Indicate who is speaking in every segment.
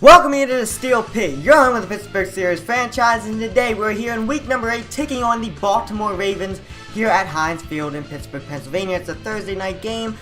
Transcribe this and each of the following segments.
Speaker 1: Welcome into the Steel Pit, your home of the Pittsburgh Steelers franchise, and today we're here in week number 8 taking on the Baltimore Ravens here at Heinz Field in Pittsburgh, Pennsylvania. It's a Thursday night game,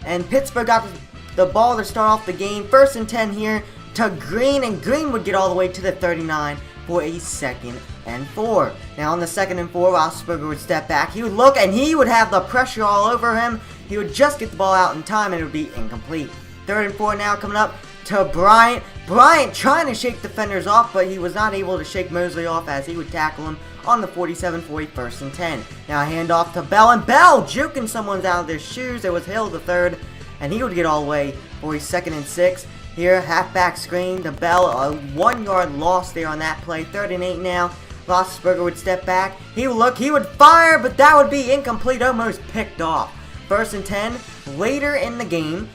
Speaker 1: and Pittsburgh got the ball to start off the game. 1st and 10 here to Green, and Green would get all the way to the 39 for a 2nd and 4. Now on the 2nd and 4, Roethlisberger would step back. He would look, and he would have the pressure all over him. He would just get the ball out in time, and it would be incomplete. 3rd and 4 now coming up to Bryant. Bryant trying to shake defenders off, but he was not able to shake Mosley off as he would tackle him on the 47 for a 1st and 10. Now a handoff to Bell, and Bell juking someone's out of their shoes. It was Hill the third, and he would get all the way for a 2nd and 6. Here, halfback screen to Bell, a 1-yard loss there on that play. 3rd and 8 now. Roethlisberger would step back. He would look, he would fire, but that would be incomplete, almost picked off. 1st and 10, later in the game,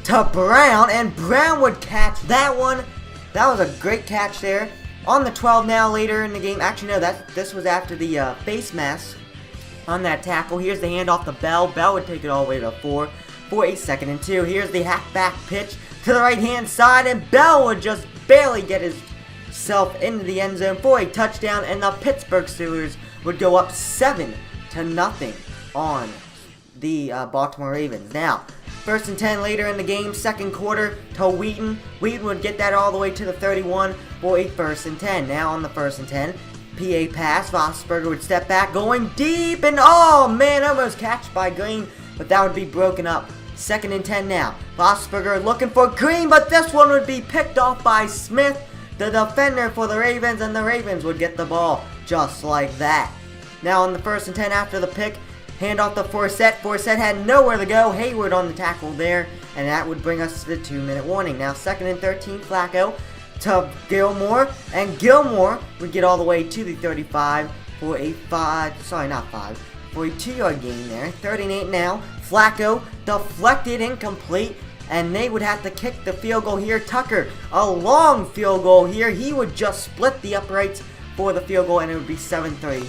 Speaker 1: to Brown, and Brown would catch that one. That was a great catch there. On the 12 now, later in the game. Actually, no, this was after the face mask on that tackle. Here's the handoff to Bell. Bell would take it all the way to 4 for a 2nd and 2. Here's the halfback pitch to the right-hand side, and Bell would just barely get himself into the end zone for a touchdown, and the Pittsburgh Steelers would go up 7-0 on the Baltimore Ravens. Now, 1st and 10 later in the game, 2nd quarter to Wheaton. Wheaton would get that all the way to the 31 for a 1st and 10. Now on the 1st and 10, PA pass. Roethlisberger would step back, going deep, and oh man, almost catched by Green, but that would be broken up. 2nd and 10 now. Roethlisberger looking for Green, but this one would be picked off by Smith, the defender for the Ravens, and the Ravens would get the ball just like that. Now on the 1st and 10 after the pick, hand off to Forsett. Forsett had nowhere to go. Hayward on the tackle there, and that would bring us to the 2-minute warning. Now 2nd and 13, Flacco to Gilmore, and Gilmore would get all the way to the 35 for a 2-yard gain there. 3rd and 8 now. Flacco deflected, incomplete, and they would have to kick the field goal here. Tucker, a long field goal here. He would just split the uprights for the field goal, and it would be 7-3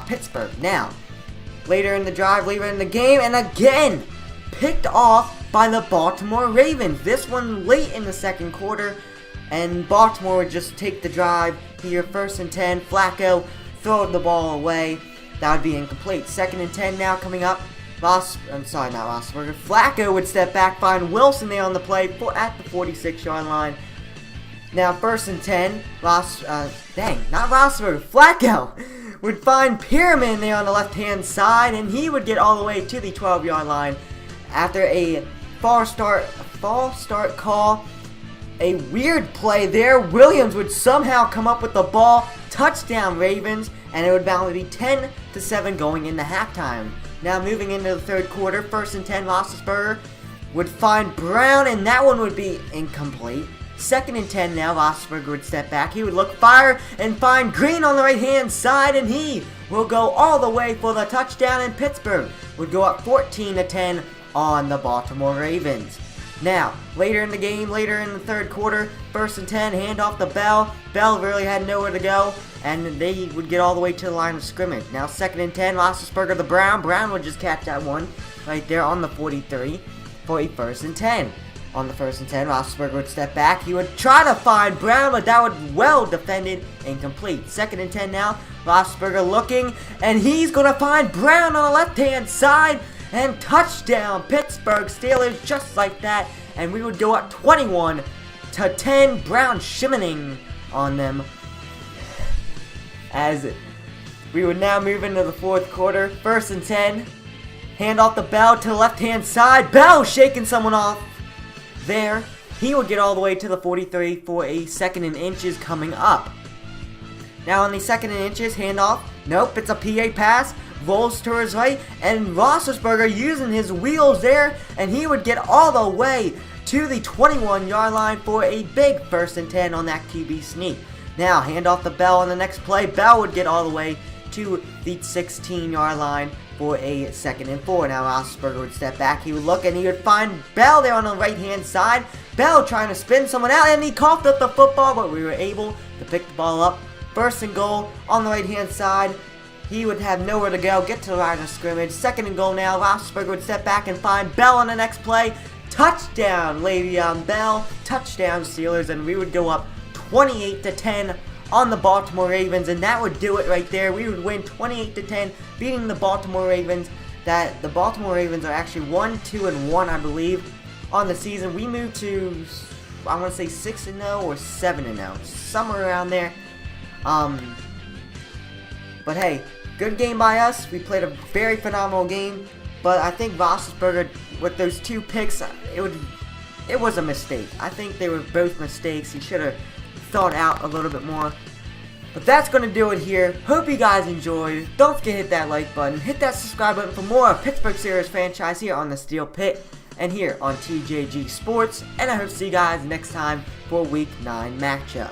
Speaker 1: Pittsburgh. Now, later in the drive, later in the game, and again, picked off by the Baltimore Ravens. This one late in the 2nd quarter, and Baltimore would just take the drive here. 1st and 10, Flacco throw the ball away. That would be incomplete. 2nd and 10 now coming up. Flacco would step back, find Wilson there on the play at the 46-yard line. Now 1st and 10, Flacco would find Pierman there on the left-hand side, and he would get all the way to the 12-yard line after a false start call. A weird play there. Williams would somehow come up with the ball. Touchdown Ravens, and it would now be 10-7 going into halftime. Now moving into the 3rd quarter, 1st and 10, Roethlisberger would find Brown, and that one would be incomplete. 2nd and 10 now, Roethlisberger would step back. He would look, fire, and find Green on the right-hand side, and he will go all the way for the touchdown, and Pittsburgh would go up 14-10 on the Baltimore Ravens. Now, later in the game, later in the 3rd quarter, 1st and 10, handoff to Bell. Bell really had nowhere to go, and they would get all the way to the line of scrimmage. Now, 2nd and 10, Roethlisberger to Brown. Brown would just catch that one right there on the 43 for a 1st and 10. On the 1st and 10, Roethlisberger would step back. He would try to find Brown, but that would well defended, incomplete. 2nd and 10 now, Roethlisberger looking, and he's going to find Brown on the left-hand side, and touchdown, Pittsburgh Steelers, just like that. And we would go up 21-10, Brown shimmening on them. As we would now move into the 4th quarter, 1st and 10, hand off the Bell to the left-hand side. Bell shaking someone off there. He would get all the way to the 43 for a 2nd and inches coming up. Now on the 2nd and inches, handoff. Nope, it's a PA pass. Rolls to his right, and Roethlisberger using his wheels there, and he would get all the way to the 21-yard line for a big 1st and 10 on that QB sneak. Now, hand off the Bell on the next play. Bell would get all the way to the 16-yard line for a 2nd and 4. Now, Roethlisberger would step back. He would look, and he would find Bell there on the right-hand side. Bell trying to spin someone out, and he coughed up the football, but we were able to pick the ball up. 1st and goal on the right-hand side. He would have nowhere to go, get to the line of scrimmage. 2nd and goal now. Roethlisberger would step back and find Bell on the next play. touchdown Le'Veon Bell, touchdown Steelers, and we would go up 28-10 on the Baltimore Ravens, and that would do it right there. We would win 28-10, beating the Baltimore Ravens. That the Baltimore Ravens are actually 1-2-1, I believe, on the season. We moved to, I want to say 6-0 or 7-0, somewhere around there. But hey, good game by us. We played a very phenomenal game. But I think Roethlisberger, with those 2 picks, it was a mistake. I think they were both mistakes. He should have thought out a little bit more. But that's going to do it here. Hope you guys enjoyed. Don't forget to hit that like button. Hit that subscribe button for more of Pittsburgh Steelers franchise here on the Steel Pit and here on TJG Sports. And I hope to see you guys next time for Week 9 matchup.